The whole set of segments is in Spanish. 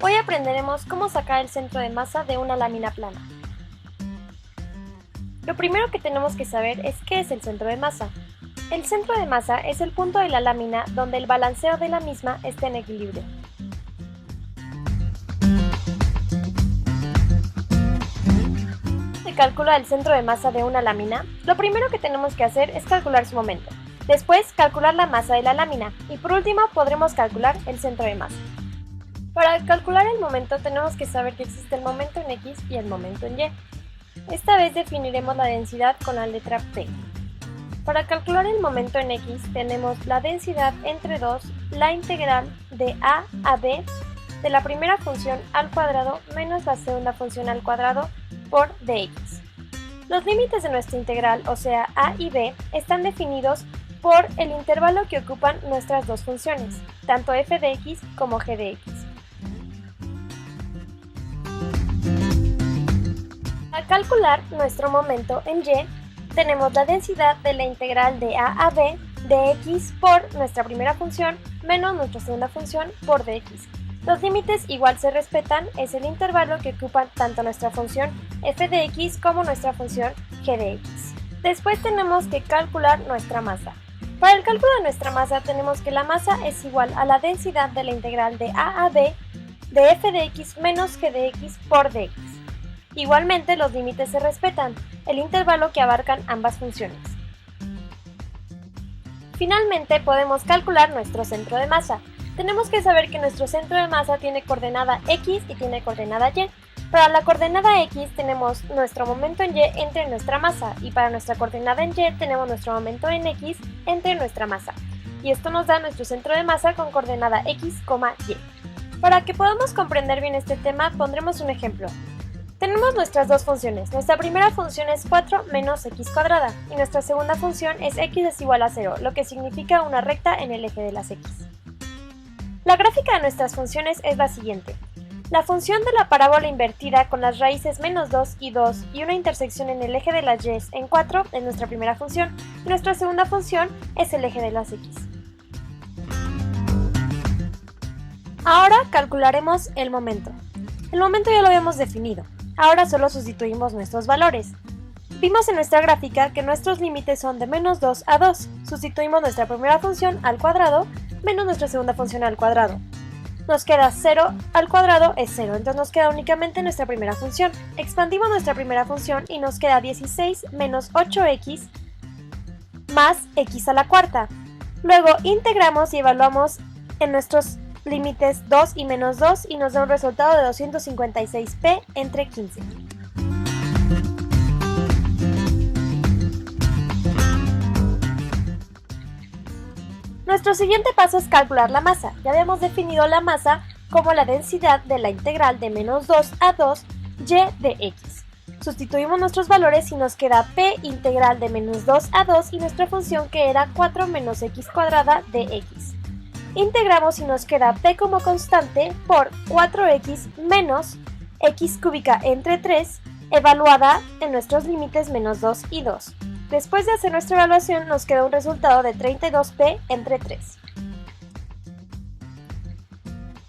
Hoy aprenderemos cómo sacar el centro de masa de una lámina plana. Lo primero que tenemos que saber es qué es el centro de masa. El centro de masa es el punto de la lámina donde el balanceo de la misma está en equilibrio. Se calcula el centro de masa de una lámina. Lo primero que tenemos que hacer es calcular su momento. Después, calcular la masa de la lámina. Y por último, podremos calcular el centro de masa. Para calcular el momento tenemos que saber que existe el momento en X y el momento en Y. Esta vez definiremos la densidad con la letra P. Para calcular el momento en X tenemos la densidad entre 2, la integral de a b de la primera función al cuadrado menos la segunda función al cuadrado por dx. Los límites de nuestra integral, o sea a y b, están definidos por el intervalo que ocupan nuestras dos funciones, tanto f de x como g de x. Al calcular nuestro momento en y, tenemos la densidad de la integral de a b de x por nuestra primera función menos nuestra segunda función por dx. Los límites igual se respetan, es el intervalo que ocupan tanto nuestra función f de x como nuestra función g de x. Después tenemos que calcular nuestra masa. Para el cálculo de nuestra masa tenemos que la masa es igual a la densidad de la integral de a b de f de x menos g de x por dx. Igualmente los límites se respetan, el intervalo que abarcan ambas funciones. Finalmente podemos calcular nuestro centro de masa. Tenemos que saber que nuestro centro de masa tiene coordenada x y tiene coordenada y. Para la coordenada x tenemos nuestro momento en y entre nuestra masa y para nuestra coordenada en y tenemos nuestro momento en x entre nuestra masa. Y esto nos da nuestro centro de masa con coordenada x, y. Para que podamos comprender bien este tema pondremos un ejemplo. Tenemos nuestras dos funciones. Nuestra primera función es 4 menos x cuadrada y nuestra segunda función es x es igual a 0, lo que significa una recta en el eje de las x. La gráfica de nuestras funciones es la siguiente. La función de la parábola invertida con las raíces menos 2 y 2 y una intersección en el eje de las y en 4 es nuestra primera función y nuestra segunda función es el eje de las x. Ahora calcularemos el momento. El momento ya lo habíamos definido. Ahora solo sustituimos nuestros valores. Vimos en nuestra gráfica que nuestros límites son de menos 2 a 2. Sustituimos nuestra primera función al cuadrado menos nuestra segunda función al cuadrado. Nos queda 0 al cuadrado es 0, entonces nos queda únicamente nuestra primera función. Expandimos nuestra primera función y nos queda 16 menos 8x más x a la cuarta. Luego integramos y evaluamos en nuestros límites 2 y menos 2 y nos da un resultado de 256p entre 15. Nuestro siguiente paso es calcular la masa. Ya habíamos definido la masa como la densidad de la integral de menos 2 a 2 y de x. Sustituimos nuestros valores y nos queda p integral de menos 2 a 2 y nuestra función que era 4 menos x cuadrada de x. Integramos y nos queda p como constante por 4x menos x cúbica entre 3, evaluada en nuestros límites menos 2 y 2. Después de hacer nuestra evaluación nos queda un resultado de 32p entre 3.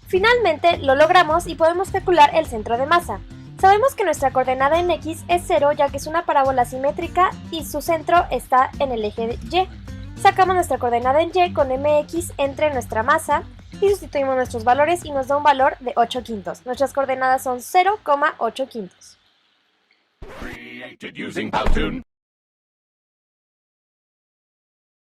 Finalmente lo logramos y podemos calcular el centro de masa. Sabemos que nuestra coordenada en x es 0 ya que es una parábola simétrica y su centro está en el eje de y. Sacamos nuestra coordenada en y con mx entre nuestra masa y sustituimos nuestros valores y nos da un valor de 8 quintos. Nuestras coordenadas son 0,8 quintos.